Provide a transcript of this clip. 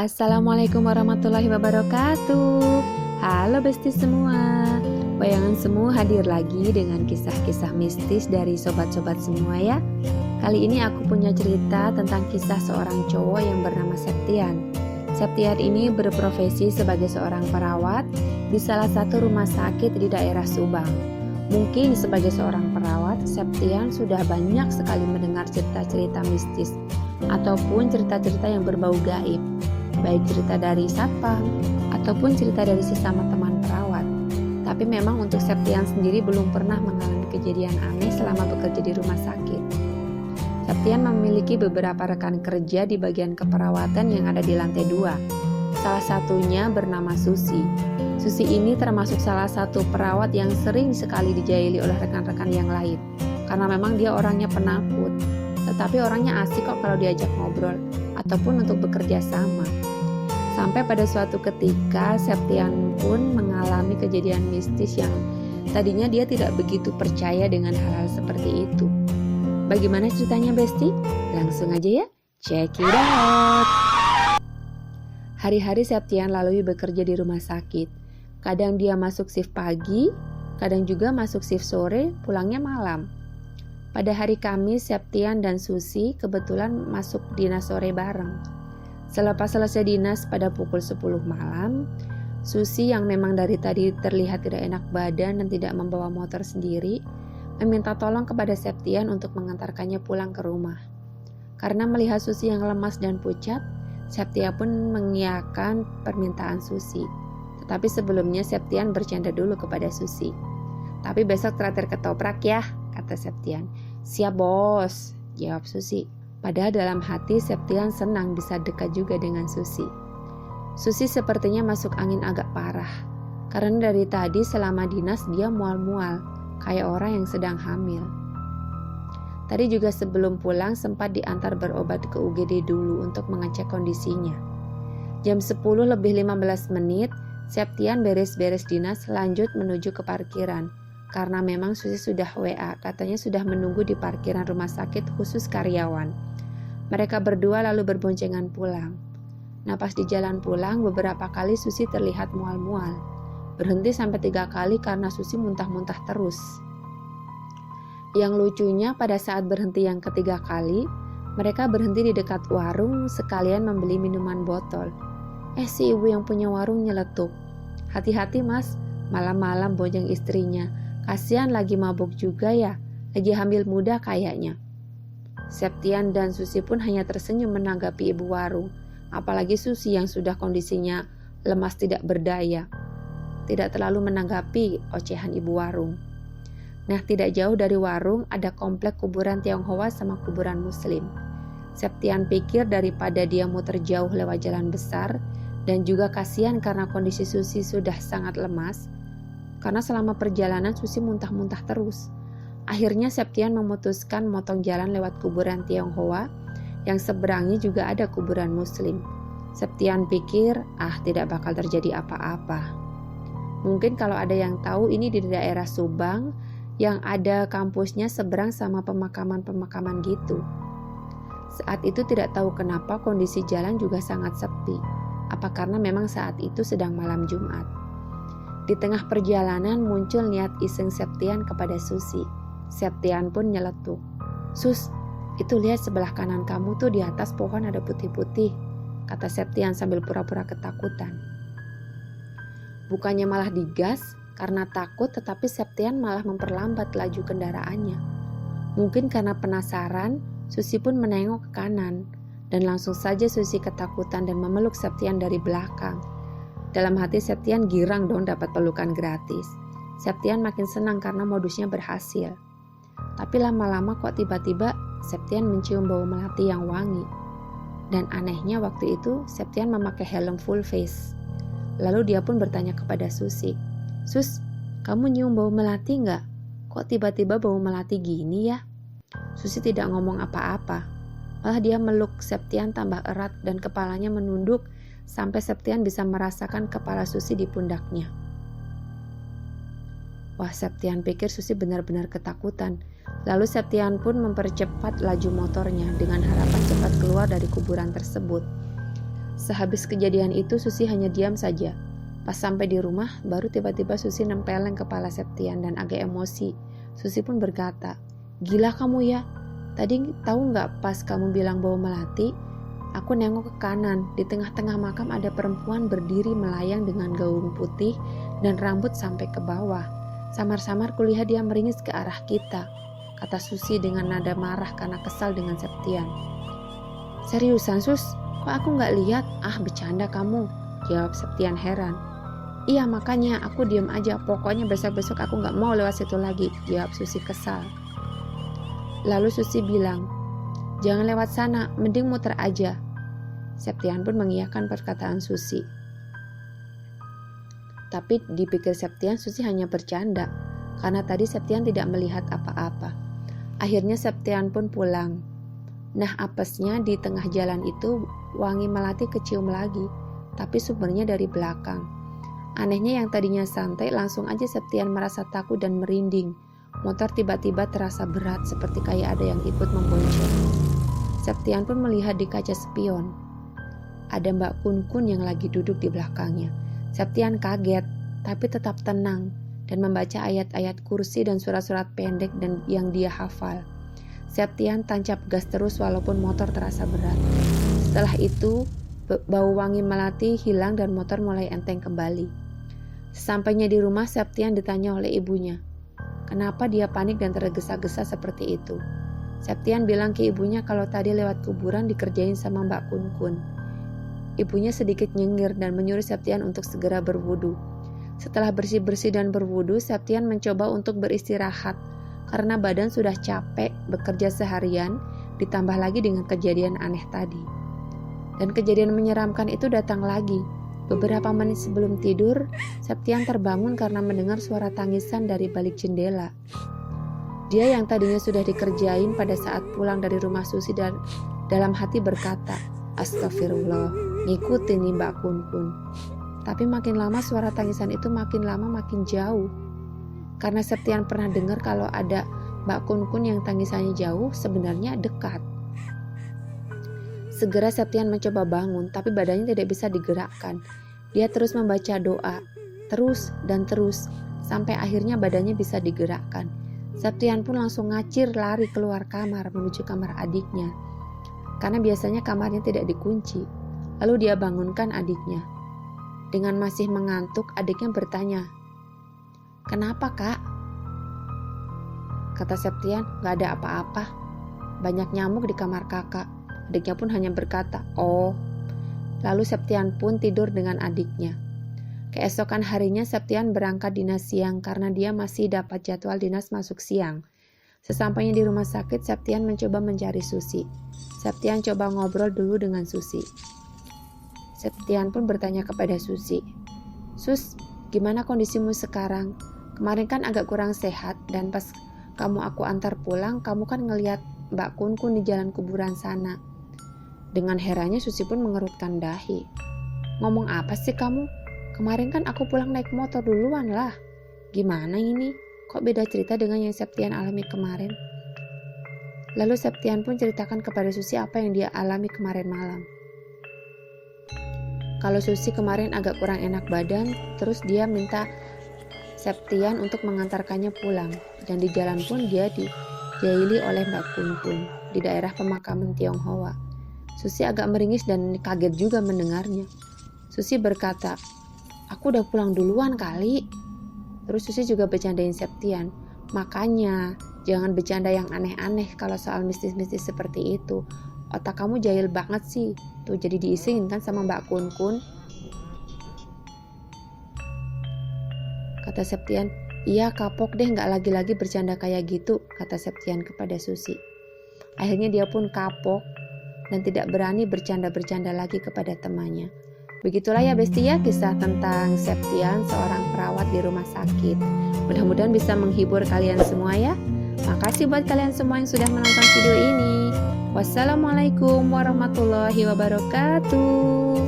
Assalamualaikum warahmatullahi wabarakatuh. Halo besti semua. Bayangan semua hadir lagi dengan kisah-kisah mistis dari sobat-sobat semua ya. Kali ini aku punya cerita tentang kisah seorang cowok yang bernama Septian. Septian ini berprofesi sebagai seorang perawat di salah satu rumah sakit di daerah Subang. Mungkin sebagai seorang perawat, Septian sudah banyak sekali mendengar cerita-cerita mistis ataupun cerita-cerita yang berbau gaib, baik cerita dari satpam ataupun cerita dari sesama teman perawat. Tapi memang untuk Septian sendiri belum pernah mengalami kejadian aneh selama bekerja di rumah sakit. Septian memiliki beberapa rekan kerja di bagian keperawatan yang ada di lantai 2. Salah satunya bernama Susi. Susi ini termasuk salah satu perawat yang sering sekali dijaili oleh rekan-rekan yang lain, karena memang dia orangnya penakut, tetapi orangnya asik kok kalau diajak ngobrol ataupun untuk bekerja sama. Sampai pada suatu ketika Septian pun mengalami kejadian mistis yang tadinya dia tidak begitu percaya dengan hal-hal seperti itu. Bagaimana ceritanya Besti? Langsung aja ya, check it out. Hari-hari Septian lalui bekerja di rumah sakit. Kadang dia masuk shift pagi, kadang juga masuk shift sore, pulangnya malam. Pada hari Kamis, Septian dan Susi kebetulan masuk dinas sore bareng. Selepas selesai dinas pada pukul 10 malam, Susi yang memang dari tadi terlihat tidak enak badan dan tidak membawa motor sendiri, meminta tolong kepada Septian untuk mengantarkannya pulang ke rumah. Karena melihat Susi yang lemas dan pucat, Septian pun mengiyakan permintaan Susi. Tetapi sebelumnya Septian bercanda dulu kepada Susi. "Tapi besok traktir ketoprak ya," kata Septian. "Siap bos," jawab Susi. Padahal dalam hati Septian senang bisa dekat juga dengan Susi. Susi sepertinya masuk angin agak parah. Karena dari tadi selama dinas dia mual-mual, kayak orang yang sedang hamil. Tadi juga sebelum pulang sempat diantar berobat ke UGD dulu untuk mengecek kondisinya. Jam 10 lebih 15 menit, Septian beres-beres dinas lanjut menuju ke parkiran. Karena memang Susi sudah WA, katanya sudah menunggu di parkiran rumah sakit khusus karyawan. Mereka berdua lalu berboncengan pulang. Nah pas di jalan pulang beberapa kali Susi terlihat mual-mual. Berhenti sampai 3 kali karena Susi muntah-muntah terus. Yang lucunya pada saat berhenti yang ketiga kali, mereka berhenti di dekat warung sekalian membeli minuman botol. Si ibu yang punya warung nyeletuk, "Hati-hati mas, malam-malam bonceng istrinya. Kasihan lagi mabuk juga ya, lagi hamil muda kayaknya." Septian dan Susi pun hanya tersenyum menanggapi ibu warung, apalagi Susi yang sudah kondisinya lemas tidak berdaya. Tidak terlalu menanggapi ocehan ibu warung. Nah, tidak jauh dari warung ada komplek kuburan Tionghoa sama kuburan Muslim. Septian pikir daripada dia muter jauh lewat jalan besar, dan juga kasihan karena kondisi Susi sudah sangat lemas, karena selama perjalanan Susi muntah-muntah terus. Akhirnya Septian memutuskan motong jalan lewat kuburan Tionghoa, yang seberangnya juga ada kuburan Muslim. Septian pikir, tidak bakal terjadi apa-apa. Mungkin kalau ada yang tahu ini di daerah Subang, yang ada kampusnya seberang sama pemakaman-pemakaman gitu. Saat itu tidak tahu kenapa kondisi jalan juga sangat sepi. Apa karena memang saat itu sedang malam Jumat. Di tengah perjalanan muncul niat iseng Septian kepada Susi. Septian pun nyeletuk, "Sus, itu lihat sebelah kanan kamu tuh di atas pohon ada putih-putih," kata Septian sambil pura-pura ketakutan. Bukannya malah digas karena takut, tetapi Septian malah memperlambat laju kendaraannya. Mungkin karena penasaran, Susi pun menengok ke kanan. Dan langsung saja Susi ketakutan dan memeluk Septian dari belakang. Dalam hati Septian girang dong dapat pelukan gratis. Septian makin senang karena modusnya berhasil. Tapi lama-lama kok tiba-tiba Septian mencium bau melati yang wangi. Dan anehnya waktu itu Septian memakai helm full face. Lalu dia pun bertanya kepada Susi, "Sus, kamu nyium bau melati nggak? Kok tiba-tiba bau melati gini ya?" Susi tidak ngomong apa-apa. Malah dia meluk Septian tambah erat dan kepalanya menunduk sampai Septian bisa merasakan kepala Susi di pundaknya. Wah, Septian pikir Susi benar-benar ketakutan. Lalu Septian pun mempercepat laju motornya dengan harapan cepat keluar dari kuburan tersebut. Sehabis kejadian itu Susi hanya diam saja. Pas sampai di rumah, baru tiba-tiba Susi nempeleng kepala Septian dan agak emosi. Susi pun berkata, "Gila kamu ya, tadi tahu nggak pas kamu bilang bau melati? Aku nengok ke kanan, di tengah-tengah makam ada perempuan berdiri melayang dengan gaun putih dan rambut sampai ke bawah. Samar-samar kulihat dia meringis ke arah kita," kata Susi dengan nada marah karena kesal dengan Septian. "Seriusan Sus? Kok aku nggak lihat?" "Ah, bercanda kamu," jawab Septian heran. "Iya makanya aku diem aja, pokoknya besok-besok aku nggak mau lewat situ lagi," jawab Susi kesal. Lalu Susi bilang, "Jangan lewat sana, mending muter aja." Septian pun mengiyakan perkataan Susi. Tapi dipikir Septian, Susi hanya bercanda, karena tadi Septian tidak melihat apa-apa. Akhirnya Septian pun pulang. Nah, apesnya di tengah jalan itu wangi melati kecium lagi, tapi sumbernya dari belakang. Anehnya yang tadinya santai, langsung aja Septian merasa takut dan merinding. Motor tiba-tiba terasa berat, seperti kayak ada yang ikut membonceng. Septian pun melihat di kaca spion. Ada Mbak Kun-kun yang lagi duduk di belakangnya. Septian kaget, tapi tetap tenang dan membaca ayat-ayat kursi dan surat-surat pendek dan yang dia hafal. Septian tancap gas terus walaupun motor terasa berat. Setelah itu, bau wangi melati hilang dan motor mulai enteng kembali. Sesampainya di rumah, Septian ditanya oleh ibunya, kenapa dia panik dan tergesa-gesa seperti itu. Septian bilang ke ibunya kalau tadi lewat kuburan dikerjain sama Mbak Kun-kun. Ibunya sedikit nyengir dan menyuruh Septian untuk segera berwudu. Setelah bersih-bersih dan berwudu, Septian mencoba untuk beristirahat karena badan sudah capek bekerja seharian, ditambah lagi dengan kejadian aneh tadi. Dan kejadian menyeramkan itu datang lagi. Beberapa menit sebelum tidur, Septian terbangun karena mendengar suara tangisan dari balik jendela. Dia yang tadinya sudah dikerjain pada saat pulang dari rumah Susi dan dalam hati berkata, "Astagfirullah, ngikutin nih Mbak Kun-kun." Tapi makin lama suara tangisan itu makin lama makin jauh. Karena Septian pernah dengar kalau ada Mbak Kun-kun yang tangisannya jauh, sebenarnya dekat. Segera Septian mencoba bangun, tapi badannya tidak bisa digerakkan. Dia terus membaca doa, terus dan terus, sampai akhirnya badannya bisa digerakkan. Septian pun langsung ngacir lari keluar kamar menuju kamar adiknya, karena biasanya kamarnya tidak dikunci. Lalu dia bangunkan adiknya. Dengan masih mengantuk, adiknya bertanya, "Kenapa kak?" Kata Septian, "Gak ada apa-apa. Banyak nyamuk di kamar kakak." Adiknya pun hanya berkata, "Oh." Lalu Septian pun tidur dengan adiknya. Keesokan harinya Septian berangkat dinas siang karena dia masih dapat jadwal dinas masuk siang. Sesampainya di rumah sakit, Septian mencoba mencari Susi. Septian coba ngobrol dulu dengan Susi. Septian pun bertanya kepada Susi, "Sus, gimana kondisimu sekarang? Kemarin kan agak kurang sehat dan pas aku antar pulang, kamu kan ngelihat Mbak Kun-kun di jalan kuburan sana." Dengan herannya Susi pun mengerutkan dahi. "Ngomong apa sih kamu? Kemarin kan aku pulang naik motor duluan lah. Gimana ini? Kok beda cerita dengan yang Septian alami kemarin?" Lalu Septian pun ceritakan kepada Susi apa yang dia alami kemarin malam. Kalau Susi kemarin agak kurang enak badan, terus dia minta Septian untuk mengantarkannya pulang. Dan di jalan pun dia dijaili oleh Mbak Kun-kun di daerah pemakaman Tionghoa. Susi agak meringis dan kaget juga mendengarnya. Susi berkata, "Aku udah pulang duluan kali." Terus Susi juga bercandain Septian, "Makanya jangan bercanda yang aneh-aneh kalau soal mistis-mistis seperti itu. Otak kamu jahil banget sih. Tuh jadi diisingin kan sama Mbak Kun-kun." Kata Septian, "Iya kapok deh, gak lagi-lagi bercanda kayak gitu," kata Septian kepada Susi. Akhirnya dia pun kapok dan tidak berani bercanda-bercanda lagi kepada temannya. Begitulah ya Besti ya, kisah tentang Septian, seorang perawat di rumah sakit. Mudah-mudahan bisa menghibur kalian semua ya. Makasih buat kalian semua yang sudah menonton video ini. Wassalamualaikum warahmatullahi wabarakatuh.